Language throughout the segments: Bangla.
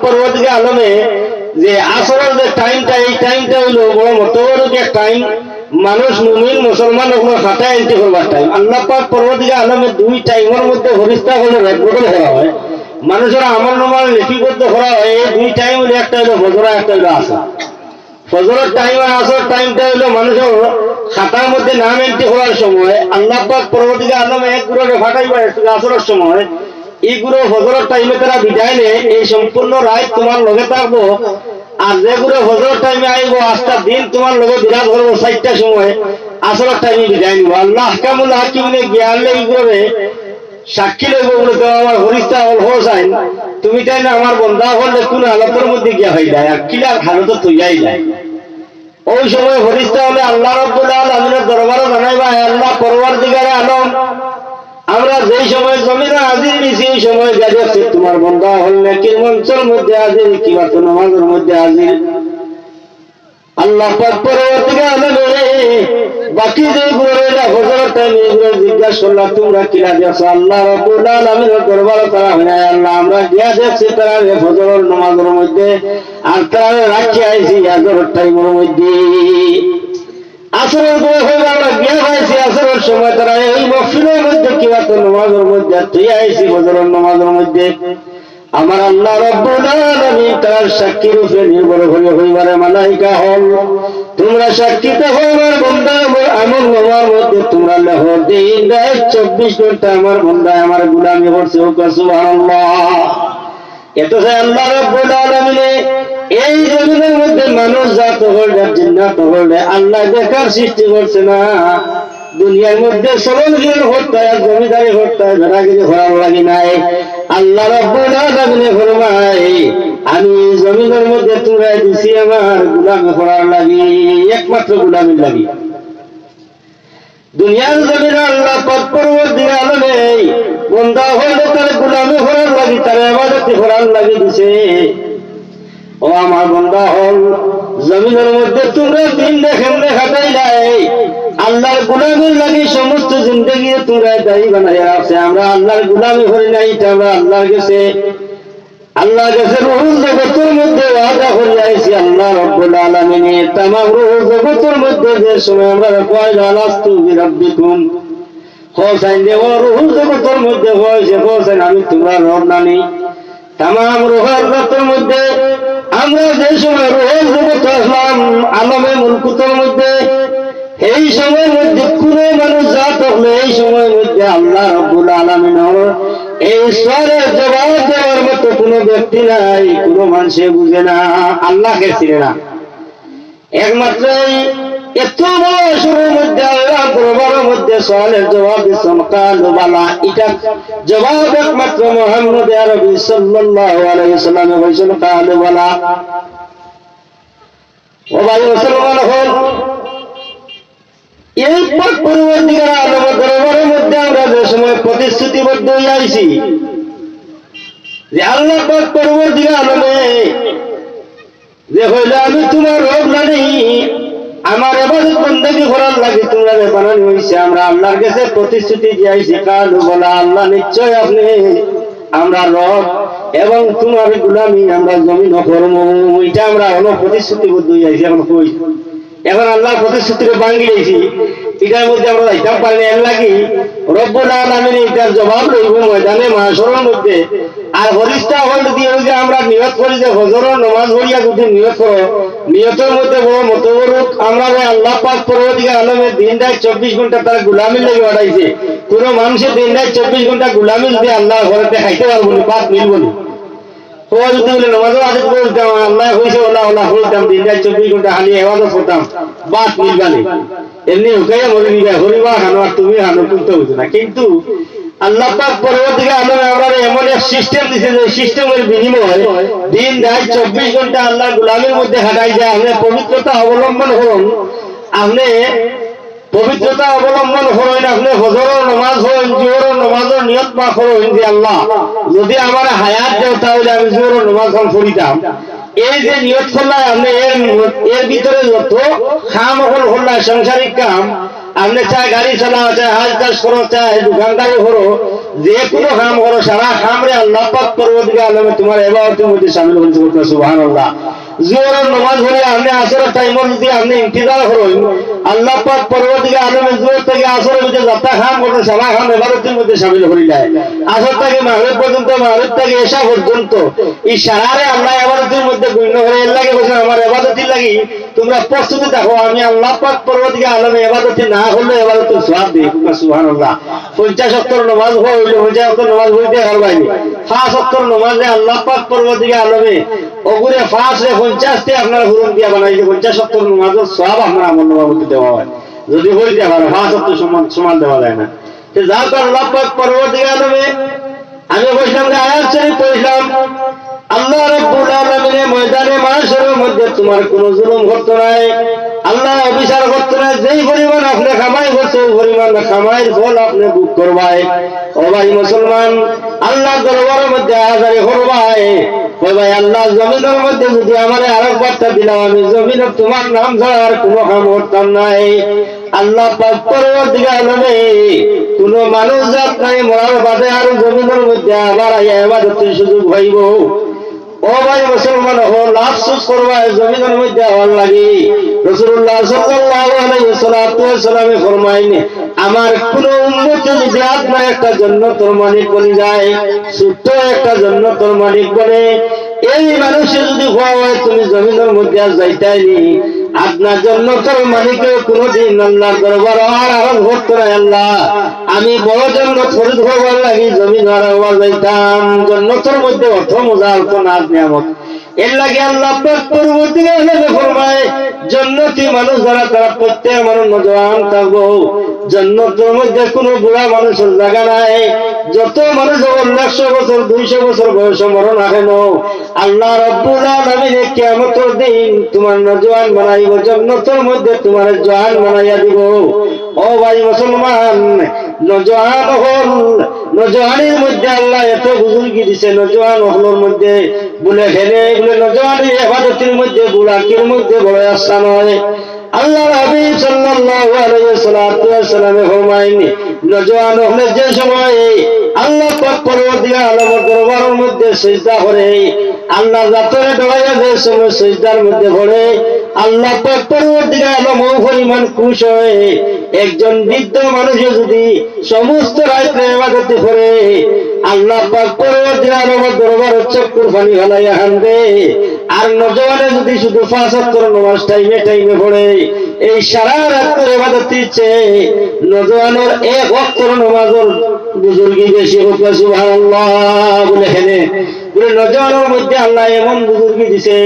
পরবর্তীকালে আলমে যে আসরের যে টাইমটা, এই টাইমটা হইলো বড় মতবরক এক টাইম, মানুষ মুমিন মুসলমান ওগুলো খাতায় এন্ট্রি করবার টাইম। আল্লাহ পাক পরবর্তীকালে আলমে দুই টাইমের মধ্যে ফেরেশতা হলে রেকর্ড করা হয়, মানুষের আমল নামার লিপিবদ্ধ করা হয়। এই দুই টাইম হলো, একটা হলো ফজর, একটা হলো আসর। ফজরের টাইম আর আসর টাইমটা হলো মানুষের খাতার মধ্যে নাম এন্ট্রি করার সময়। আল্লাহ পাক পরবর্তীকালে আলমে এক গুরুকে ফাটাইবা আসরের সময়, এইগুলো ফজরের টাইমে তারা বিদায় নেয়, এই সম্পূর্ণ রাত তোমার লগে থাকবো। আর যেগুলো ফজরের টাইমে আইব আজটা দিন তোমার লগে বিরাট করবো, 4টার সময় আসরের টাইমে বিদায় নিব। আল্লাহ আহকামুল হাকিমিনে জ্ঞান এইগুলো সাক্ষী লইব বলে তো আমার ফরিস্তা হল হোসাইন, তুমি তাই না আমার বন্ধা হলে কোন হালতের মধ্যে গিয়া হয়ে যায়, আর কিলার হালত তৈয়াই যায়। ওই সময় ফরিস্তা হলে আল্লাহ রাব্বুল আলামিনের দরবারে জানাইবা, আল্লাহ পরওয়ারদিগারে আলম, আমরা যেই সময় জমিনে হাজির নিছি ওই সময় দেখছি তোমার বন্ধা হল নেকির মঞ্চের মধ্যে হাজির, কিংবা তো নামাজের মধ্যে হাজির। আল্লাহ পাক পরবর্তীকালে আলমে বাকি যেগুলো রইলা ফজরের টাইমে এগুলো জিজ্ঞাসা করলা তোমরা কিনা দেখছো। আল্লাহ রাব্বুল আলামিনের দরবারে তারা হয়, আল্লাহ আমরা গিয়া দেখছি তারা ফজরের নামাজের মধ্যে, আর তারা রাখি আইছি আসরের টাইমের মধ্যে। আসরের বয়স হয়ে আমরা গিয়া পাইছি আসরের সময়, তারা এই মহফিলের মধ্যে কিংবা তো নামাজের মধ্যে তুই আইছি ফজরের নামাজের মধ্যে। আমার আল্লাহ রাব্বুল আলামিন তার সাক্ষীর উপরে নির্ভর হয়ে হইবারে মালাইকা হল, তোমরা সাক্ষীতে হইবার বান্দা আমল নামার মধ্যে তোমরা লেখ, দিন রাত 24 ঘন্টা আমার বান্দা আমার গোলামি করছে। সুবহানাল্লাহ। এত সে আল্লাহ রাব্বুল আলামিনে এই জমিনের মধ্যে মানুষ জাত হলে জিন্নাত হলে আল্লাহ দেখার সৃষ্টি করছে না। দুনিয়ার মধ্যে সরলগিরি হত্যা, জমিদারি হত্যা, বেড়াগিরি হওয়ার লাগি নাই। আল্লাহ রাব্বুল আলামিন ফরমায়, আমি জমিনের মধ্যে তোমরা দিছি আমার গোলামি করার লাগি, একমাত্র গোলামির লাগি। দুনিয়ার জমিনে আল্লাহ পাক পরবর্তীকালে আলমে বান্দা হলে তার গোলামি করার লাগি, তার ইবাদত করার লাগি দিছে। ও আমার বান্দা হল, জমিনের মধ্যে তোমরা দিন দেখেন দেখাটাই নাই, আল্লাহর গোলামির লাগি সমস্ত জিন্দগি তোমরা দায়ী বানাইয়া আছে। আমরা আল্লাহর গোলামি করি নাই, এটা আমরা আল্লাহর কাছে রুহুল জগতের মধ্যে ওয়াদা করে আইছি। আল্লাহ রাব্বুল আলামিন তামাম রুহুল জগতের মধ্যে যে সময় আমরা কয়লা লাস্তু বিরাব্বিকুম হোসাইন যে রুহুল জগতের মধ্যে হয়েছে, হোসেন আমি তোমরা রব নানি। তামাম রুহুল জগতের মধ্যে আমরা যে সময় রুহুল জগৎ আসলাম আলমে মুলকুতের মধ্যে, এই সময়ের মধ্যে কোন মানুষ জাত হলে এই সময়ের মধ্যে আল্লাহ রাব্বুল আলামিনের এই সরের জবাব দেওয়ার মতো কোন ব্যক্তি নাই, কোন মানুষে বুঝে না, আল্লাহকে চিনে না। একমাত্র এত বড় সুরের মধ্যে আল্লাহ দরবারের মধ্যে সওয়ালের জবাব দিচ্ছেন কালু বালা, এটা জবাব একমাত্র মুহাম্মদ আরবি সাল্লাল্লাহু আলাইহি ওয়াসাল্লাম বলেছেন কালু বালা। ও ভাই মুসলমান হল, এই পরবর্তীকালে আল্লাহর দরবারের মধ্যে আমরা যে সময় প্রতিশ্রুতিবদ্ধ হয়ে আইছি যে আল্লাহ পাক পরবর্তীকালে আলমে যে হইলে আমি তোমার রব নানি, আমার ইবাদত বন্দেগী করার লাগি তোমরা বানানি হইছে। আমরা আল্লাহর কাছে প্রতিশ্রুতি দিয়েছি কালু বলা, আল্লাহ নিশ্চয় আপনি আমরা রব এবং তোমার গোলামি আমরা জমিন করব, এটা আমরা হলো প্রতিশ্রুতিবদ্ধ হয়ে আইছি। এখন আল্লাহ প্রতিশ্রুতিকে ভাঙি দিয়েছি, এটার মধ্যে আমরা যাইতাম পারি না। এর লাগি রব্বুল আলামিন এটার জবাব লইব ময়দানে মাশরের মধ্যে। আর ফরিস্তা হল দিয়ে যে আমরা নিয়ত করি যে ফজরের নামাজ পড়িয়া যদি নিয়ত করো, নিয়তের মধ্যে বড় মতবরক আমরা আল্লাহ পাক পরবর্তীকালে আলমের দিন রাত 24 ঘন্টা তার গোলামির লেগে বাড়াইছে। কোন মানুষের দিন রাত 24 ঘন্টা গোলামি যদি আল্লাহ ঘরেতে খাইতে পারবো না, পাপ মিলব না। নামাজও আদিত বলতাম আল্লাহ হয়েছে ওলা ওলা বলতাম, দিন রাত 24 ঘন্টা হানি এবাদত করতাম, বাদ মিলবানি। এমনি হুকাইয়া মরে নিবা, হরিবা হানো আর তুমি হানো, তুলতে হইতো না। কিন্তু আল্লাহ পাক পরবর্তীকালে আমরা এমন এক সিস্টেম দিছে যে সিস্টেমের বিনিময় দিন রাত 24 ঘন্টা আল্লাহ গোলামের মধ্যে হাঁটাই যায়। আপনি পবিত্রতা অবলম্বন করুন, আপনি পবিত্রতা অবলম্বন করেন, আপনি ফজরের নামাজ হন, জোহরের নামাজের নিয়ত বা করেন যে আল্লাহ যদি আমার হায়াত দেও তাহলে আমি জোহরের নামাজ পড়িতাম। এই যে নিয়ত করলাম আপনি এর ভিতরে যত কাম হল করলাম সাংসারিক কাম, আপনি চায় গাড়ি চালাও, চায় হাজ চাষ করো, চায় দোকানদারি করো, যে কোনো কাম করো, সারা কামরে আল্লাহ পাক পরবর্তীকালে আলমে তোমার ইবাদতের মধ্যে শামিল করতে সুবহানাল্লাহ। জোহরের নামাজ হলে আপনি আসরের টাইমে যদি আপনি ইন্তজার করেন, আল্লাহ পাক পরবর্তীকালে আলমে জোহর থেকে আসরের মধ্যে যাত্রা কাম করেন, সারা কাম ইবাদতের মধ্যে শামিল করে যায়। আসর থেকে মাগরিব পর্যন্ত, মাগরিব থেকে এশা পর্যন্ত এই সারারে আল্লাহ ইবাদতের মধ্যে গণ্য করে। এর লাগে বলছেন আমার ইবাদতের লাগি তোমরা প্রস্তুতি দেখো, আমি আল্লাহ পাক পরবর্তীকালে আলমে ইবাদতে না হলে ইবাদতের সওয়াব দিই সুবহানাল্লাহ। 50 ওয়াক্ত নামাজ হইলে 50 ওয়াক্ত নামাজ হইতে পারবাইনি, 5 ওয়াক্ত নামাজে আল্লাহ পাক পরবর্তীকালে আলমে ওগুরে 5 রে 50 তে আপনারা হুরুম দিয়া বানাইছে, 50 ওয়াক্ত নামাজের সওয়াব আপনার আমল নামাতে দেওয়া হয়। যদি হইতে পারে 5 ওয়াক্ত সমান দেওয়া যায় না। তো যার কারণে আল্লাহ পাক পরবর্তীকালে আলমে আমি বললাম যে আয়াত শরীফ পড়লাম, আল্লাহ রাব্বুল আলামিনের ময়দানে মাশরের মধ্যে তোমার কোনো জুলুম করতে নাই, আল্লাহ অবিচার করতে নাই। যেই পরিমাণ আপনি কামাই করছো ওই পরিমাণ কামাইয়ের ফল আপনি ভোগ করবাই। ও ভাই মুসলমান, আল্লাহ দরবারের মধ্যে হাজারি করবাই। ও ভাই আল্লাহ জমিনের মধ্যে যদি আমার আরেক বার্তা দিলাম, আমি জমিনে তোমার নাম ছাড়া আর কোনো কাম করতাম নাই। আল্লাহ পাক পরবর্তীকালে আলমে কোন মানুষ জাত নাই মরার বাদে আর জমিনের মধ্যে আবার আইয়া ইবাদতের সুযোগ হইব। ও ভাই মুসলমান, আফসোস করবা জমিনের মধ্যে হওয়ার লাগে। রাসূলুল্লাহ সাল্লাল্লাহু আলাইহি ওয়াসাল্লাম ফরমাইনি, আমার কোন উম্মত যদি আপনার একটা জান্নাতের মালিক বনে যায়, ছোট্ট একটা জান্নাতের মালিক বনে, এই মানুষের যদি হয় তুমি জমিনের মধ্যে আর যাইতাইনি, আপনার জান্নাতের মালিকের কোনদিন আল্লাহর দরবার আর আরম্ভ করতে নাই। আল্লাহ আমি বড় জান্নাত ফরিদ হওয়ার লাগি জমিন আর হওয়া যাইতাম। জান্নাতের মধ্যে অর্থ মজা, অর্থ নাজ নিয়ামত। এর লাগে আল্লাহ পাক পরবর্তীকালে ফরমায়, জান্নাতি মানুষ যারা তারা প্রত্যেক মানুষ নওজোয়ান থাকবো। জান্নাতের মধ্যে কোনো বুড়া মানুষের জায়গা নাই। যত মানুষ 100 বছর 200 বছর বয়সে মরণ আসেন, আল্লাহ রাব্বুল আলামিন কিয়ামতের দিন তোমার নওজোয়ান বানাইব, জান্নাতের মধ্যে তোমার জওয়ান বানাইয়া দিব। ও ভাই মুসলমান, নওজোয়ান হল, নওজোয়ানের মধ্যে আল্লাহ এত বুজুর্গি দিছে। নওজোয়ান হলের মধ্যে বলে হেনে বলে নওজোয়ানের ইবাদতের মধ্যে বুড়াকির মধ্যে বড় আসান হয়। আল্লাহ হাবিব সাল্লাল্লাহু আলাইহি ওয়াসাল্লাম ফরমায়নি, নওজোয়ান হলে যে সময় আল্লাহ পাক পরবর্তীকালে আলমের দরবারের মধ্যে সিজদা করে, আল্লাহ জাতরে ডরাইয়া যে সময় সিজদার মধ্যে পড়ে, আল্লাহ পাক পরবর্তীকালে আলম পরিমাণ খুশ হয়। একজন বৃদ্ধ মানুষে যদি সমস্ত রাত্রে ইবাদত করে, আল্লাহ পাক পরবর্তীকালে আলমের দরবারে চক্ষুর পানি ফেলাইয়া কান্দে। আর নওজোয়ানে যদি শুধু 5 ওয়াক্ত নামাজ টাইমে টাইমে পড়ে, এই সারা রাতের ইবাদত দিচ্ছে, নওজোয়ানের 1 ওয়াক্ত নামাজের বুজুর্গি বেশি হোক সুবহানাল্লাহ বলে হেনে বলে। নওজোয়ানের মধ্যে আল্লাহ এমন বুজুর্গি দিছে,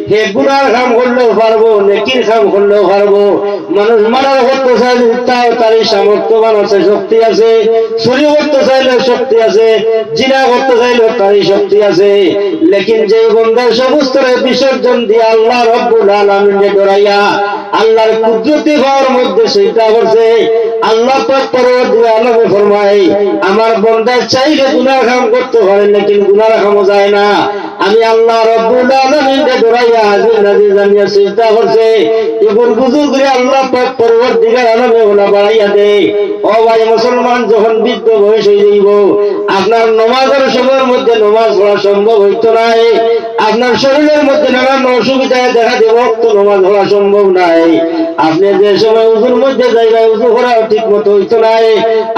হে গুনার কাম করলেও পারবো, নেকির কাম করলেও পারবো। মানুষ মারার করতে চাইলে তাও তারই সামর্থ্যবান আছে, শক্তি আছে। চুরি করতে চাইলেও শক্তি আছে, জিনা করতে চাইলেও তারই শক্তি আছে। লেকিন যে বন্দার সমস্ত বিসর্জন দিয়ে আল্লাহ রাব্বুল আলামিনকে ডরাইয়া আল্লাহর কুদরতি হওয়ার মধ্যে চিন্তা করছে, আল্লাহ পাক পরবর্তীকালে আলমে ফরমায়, আমার বান্দা চাইলে গুনাহ কাম করতে পারে, লেকিন গুনাহ কামও যায় না। আমি আল্লাহ রাব্বুল আলামিনকে ডরাইয়া হাজির নাজির জানিয়া চিন্তা করছে, এগুলো বুজুর্গরে আল্লাহ পাক পরবর্তীকালে আলমে ওলা বাড়াইয়া দেয়। ও ভাই মুসলমান, যখন বৃদ্ধ বয়স হয়ে যাইব, আপনার নমাজের সময়ের মধ্যে নমাজ পড়া সম্ভব হইতো নাই। আপনার শরীরের মধ্যে নানান অসুবিধায় দেখা দেব, তো নমাজ পড়া সম্ভব নাই। আপনি যে সময় উজুর মধ্যে যাইবা, উজু করা ঠিক মতো হইতো নাই।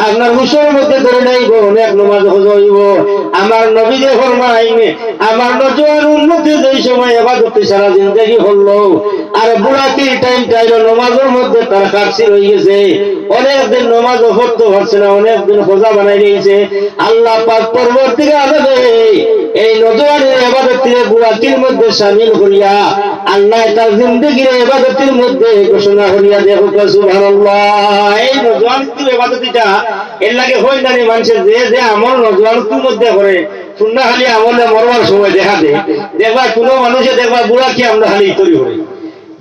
আপনার হুশোর মধ্যে ধরে নাইব, অনেক নমাজ হজ হইব। আমার নবী যে ফরমাইন, আমার নওজোয়ান উম্মতে যেই সময় ইবাদতে সারা জিন্দেগি হলো, আর বুড়াকির টাইম টাইল নমাজের মধ্যে তার কারসি হয়ে গেছে, অনেকদিন নমাজও পড়তে পারছে না, অনেকদিন খোঁজা বানাই দিয়েছে। আল্লাহ পাক পরবর্তীকালে এই নওজোয়ানের ইবাদতের বুড়াকির মধ্যে শামিল করিয়া আল্লাহ তার জিন্দেগির ইবাদতের মধ্যে ঘোষণা করিয়া দেখো সুবহানাল্লাহ। এই নওজোয়ানের ইবাদতটা এর লাগে হয় না রে, মানুষের যে যে আমল নওজোয়ানের মধ্যে করে শুননা খালি আমলে মরবার সময় দেখা দেয়। দেখবা কোনো মানুষে দেখবা বুড়াকি আমরা খালি তৈরি করি,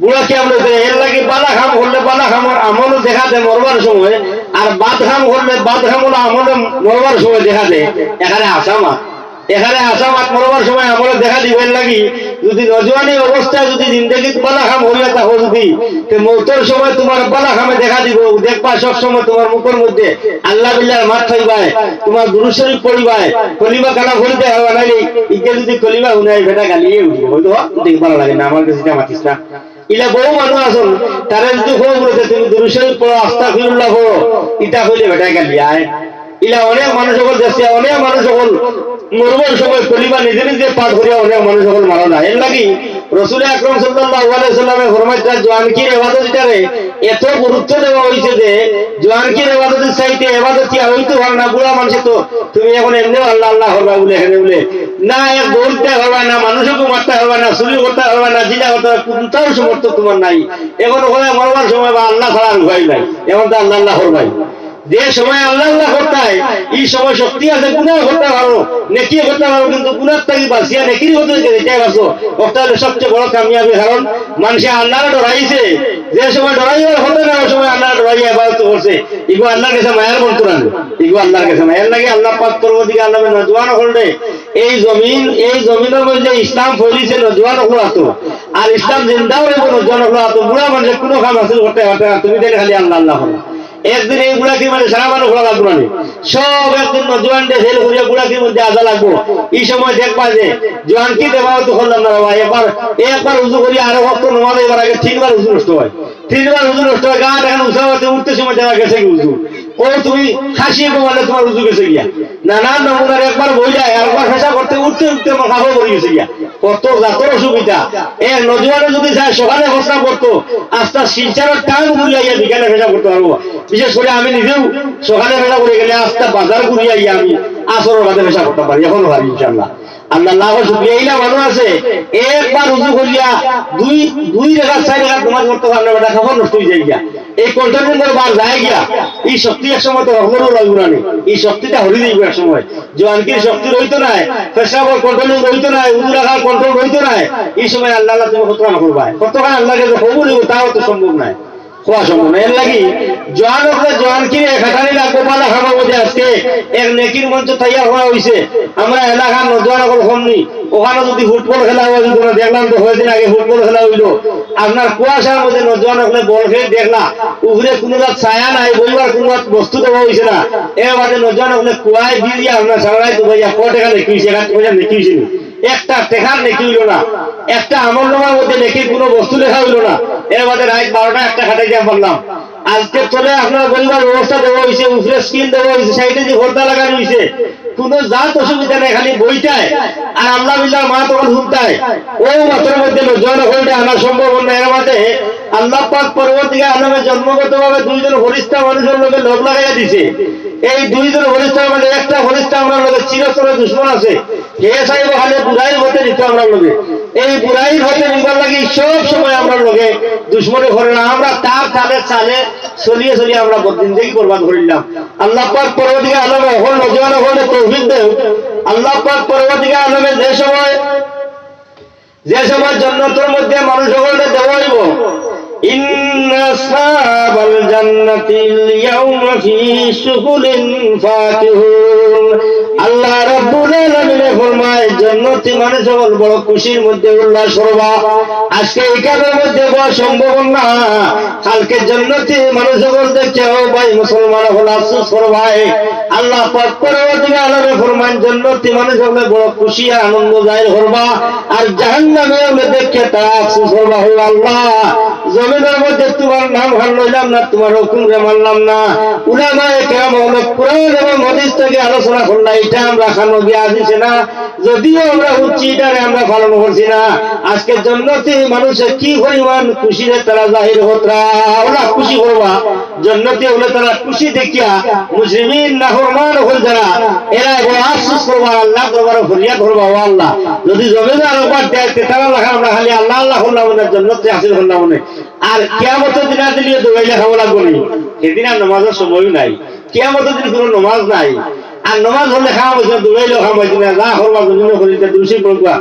বুড়াকি আমরা এর লাগে বালা খাম করলে বালা খামর আমলও দেখা দেয় মরবার সময়, আর বাদ খাম করলে বাদ খামল আমলে মরবার সময় দেখা দেয়। এখানে আসামাত মরবার সময় আমলে দেখা দিবেন লাগি যদি নজওয়ানি অবস্থায় যদি জিন্দগিত বালা খাম হইয়া থাকো যদি তে মৌতের সময় তোমার বালা খামে দেখা দিব দেখবা সব সময় তোমার মুখের মধ্যে আল্লাহ বিল্লাহর মাত হইবাই তোমার দুরূদ শরীফ পড়িবাই কলিমা কানা বলতে হবে নাইলে ইকে যদি কলিমা উনাই বেটা গালিয়ে উঠবো হয়তো দেখতে ভালো লাগে না আমার কাছে এটা মাতিস না ইলা বড় মানুষ আসুন তারা যদি খবর বলেছে তুমি দুরূদ শরীফ পড়ো আস্তাগফিরুল্লাহ পড়ো ইটা কইলে বেটা গালিয়ায় ইলা অনেক মানুষ সকল দেশে অনেক মানুষ সকল মরবার সময় কলিমা নিজে নিজে পাঠ করিয়া অনেক মানুষ সকল মারা না এর লাগি রাসূল আকরাম সাল্লাল্লাহু আলাইহি সাল্লামে ফরমাইছেন জওয়ানকির ইবাদতটারে এত গুরুত্ব দেওয়া হয়েছে যে জওয়ানকির ইবাদতের চাইতে ইবাদত কি হইতে পারে না বুড়া মানুষ তো তুমি এখন এমনি আল্লাহ আল্লাহ করবা বলে এখানে বলে না এক দৌড়তে হবে না মানুষকে মারতে হবে না চুরি করতে হবে না জিনা করতে হবে কোনটাও সমর্থ তোমার নাই এখন ওখানে মরবার সময় বা আল্লাহ ছাড়া আর উপায় নাই এখন তো আল্লাহ আল্লাহ করবাই যে সময় আল্লাহ আল্লাহ করতে হয় এই সময় শক্তি আছে গুনাহ করতে পারো নেকি করতে পারো কিন্তু গুনাহ থেকে বাঁচিয়া নেকির হতে যেটাই বাঁচো ওটা হলো সবচেয়ে বড় কামিয়াবি কারণ মানুষ আল্লাহর ডরাইছে যে সময় ডরাইবার হতে না ওই সময় আল্লাহ ডরাইয়া ইবাদত করছে ইগো আল্লাহর কাছে মায়ের মন করান ইগো আল্লাহর কাছে মায়ের লাগে আল্লাহ পাক পরবর্তীকে আল্লাহ নজওয়ান হলরে এই জমিনের মধ্যে ইসলাম ফেলিছে নজওয়ান হলো আতো আর ইসলাম জিন্দাও রইব নজওয়ান হলো আতো বুড়া মানুষের কোনো কাম হাসিল করতে পারবে না তুমি দেন খালি আল্লাহ আল্লাহ হলো একদিন এই গুড়াকির মানে সারা মানুষ ঘোরা লাগবো না সব একদিন জোয়ানটে ফেল করিয়া গুড়াকির মধ্যে আজা লাগবো এই সময় দেখবা যে জোয়ান কি দেবা তো করলাম না বাবা একবার উজু করিয়া আরো ভক্ত নমাজ এবার আগে 3 বার উজু নষ্ট হয় 3 বার উজু নষ্ট হয় গা এখন উৎসাহতে উঠতে সময় দেখা গেছে উজু ও তুমি হাসিয়ে বলে তোমার উজু গেছে গিয়া নানান নমুনার একবার বই যায় একবার ফেসা করতে উঠতে উঠতে আমার কাপড় পরে গেছে গিয়া কত জাতর অসুবিধা এ নজওয়ানে যদি চায় সকালে ফসলা করতো আস্তা শিলচারের টান ঘুরিয়া বিকালে ফেসা করতে পারবো বিশেষ করে আমি নিজেও সকালে বেলা করে গেলে আস্তে বাজার ঘুরিয়া আমি আসরের বাদে পেশা করতে পারি এখনো পারি ইনশাআল্লাহ আল্লাহ লাখো শুকরিয়া এইলা মানুষ আছে একবার উজু করিয়া দুই রেখা 4 রেখা নামাজ করতে পারলে বেটা খবর নষ্ট হয়ে যায় গিয়া এই কন্ট্রোলের বার যায় গিয়া এই শক্তি এক সময় তো রহমরও লাগবে না এই শক্তিটা হরি যাইবে এক সময় জওয়ানকির শক্তি রইতো না পেশাবর কন্ট্রোলিং রইতো না উজু রাখার কন্ট্রোল রইতো না এই সময় আল্লাহ আল্লাহ তুমি কতখানি করবা কতখানি আল্লাহকে কবুল হইব তাও তো সম্ভব নয় খোয়া সম্ভব এর লাগি জওয়ান হলে জওয়ানকে খাটানি লাগবো পালা খাবার মধ্যে আজকে এক নেকির মঞ্চ তৈরি হওয়া হয়েছে আমরা এলাকার নজওয়ান হল কমনি ওখানে যদি ফুটবল খেলা হয় যদি দেখলাম তো কয়েকদিন আগে ফুটবল খেলা হইলো আপনার কুয়াশার মধ্যে নজওয়ান হলে বল খেলে দেখলা উপরে কোনো ছায়া নাই বইবার কোনো বস্তু দেওয়া হয়েছে না এর বাদে নজওয়ান হলে কুয়ায় দিয়ে আপনার সারাই তো ভাইয়া 100 টাকা নেকিয়েছে 1 টাকা নেকিয়েছে একটা টেকার নেকি হইল না একটা আমল নামার মধ্যে নেকির কোনো বস্তু লেখা হইল না এর বাদে রাত 12টা একটা খাটাই দিয়ে পারলাম আজকে চলে আপনার বলিবার ব্যবস্থা দেওয়া হয়েছে উপরে স্ক্রিন দেওয়া হয়েছে সাইডে যে পর্দা লাগানো হয়েছে কোনো জাত অসুবিধা নেই খালি বইটায় আর আল্লাহ বিল্লাহ মা তখন শুনতায় ওই মাত্রের মধ্যে লোকজন হইলে আনা সম্ভব না এর মাঝে আল্লাহ পাক পরবর্তীকে আলমে জন্মগতভাবে দুইজন ফরিস্তা মানুষের লোকে লোক লাগাইয়া দিছে এই দুইজন ফরিস্তার মধ্যে একটা ফরিস্তা আমরা লোকের চিরস্তরের দুশ্মন আছে হে সাহেব খালি বুড়াই হতে নিত আমরা লোকে এই বুড়াই হতে নিবার লাগি সব সময় আমরা লোকে দুশ্মনে করে না আমরা তার তালে চালে চলিয়ে চলিয়ে আমরা জিন্দেগি বরবাদ করিলাম আল্লাহ পাক পরবর্তীকে আলমে হল নজওয়ান হলে তৌফিক দেও আল্লাহ পাক পরবর্তীকে আলমে যে সময় জান্নাতের মধ্যে মানুষ সকলকে দেওয়া হইব ইন্না আসহাবাল জান্নাতিল ইয়াওমা ফি শুগুলিন ফাকিহুন আল্লাহ রাব্বুল আলামিন ফরমায় জান্নাতি মানুষ সকল বড় খুশির মধ্যে উল্লাস করবা আজকে এখানের মধ্যে বড় সম্ভব না কালকে জান্নাতি মানুষ সকল দেখেও ভাই মুসলমান হল আফসোস করবাই আল্লাহ পাক পরবর্তীকে আলামিন ফরমান জান্নাতি মানুষ সকল বড় খুশি আর আনন্দ জাহির করবা আর জাহান্নামে হলে দেখে তা আফসোস করবা হে আল্লাহ জমিনের মধ্যে তোমার নাম হার লইলাম না তোমার হুকুম রে মানলাম না উলামায়ে কেরাম হলো কোরআন এবং হাদিস থেকে আলোচনা করলা এটা আমরা খানো গিয়া আসিছে না যদিও আমরা উচ্ছি এটারে আমরা পালন করছি না আজকে জান্নাতি মানুষের কি পরিমাণ খুশিরে তারা জাহির হতরা ওরা খুশি করবা জান্নাতি হলে তারা খুশি দেখিয়া মুসলিমিন নাফরমান হল যারা এরা বড় আফসোস করবা আল্লাহ দরবারে ফরিয়াদ করবা ও আল্লাহ যদি জমিদার উপর দেয় তারা লেখা আমরা খালি আল্লাহ আল্লাহ করলাম না জান্নাতে হাসিল করলাম না আর কিয়ামতের দিন দিলে দৌড়াইলে খাওয়া লাগবো না সেদিন আর নামাজের সময় নাই কিয়ামতের দিন কোনো নামাজ নাই আর নামাজ হলে খাওয়া হয়েছে দৌড়াইলেও খাওয়া হয়েছে না যা করবা দুজনে করিতে দোষী করবা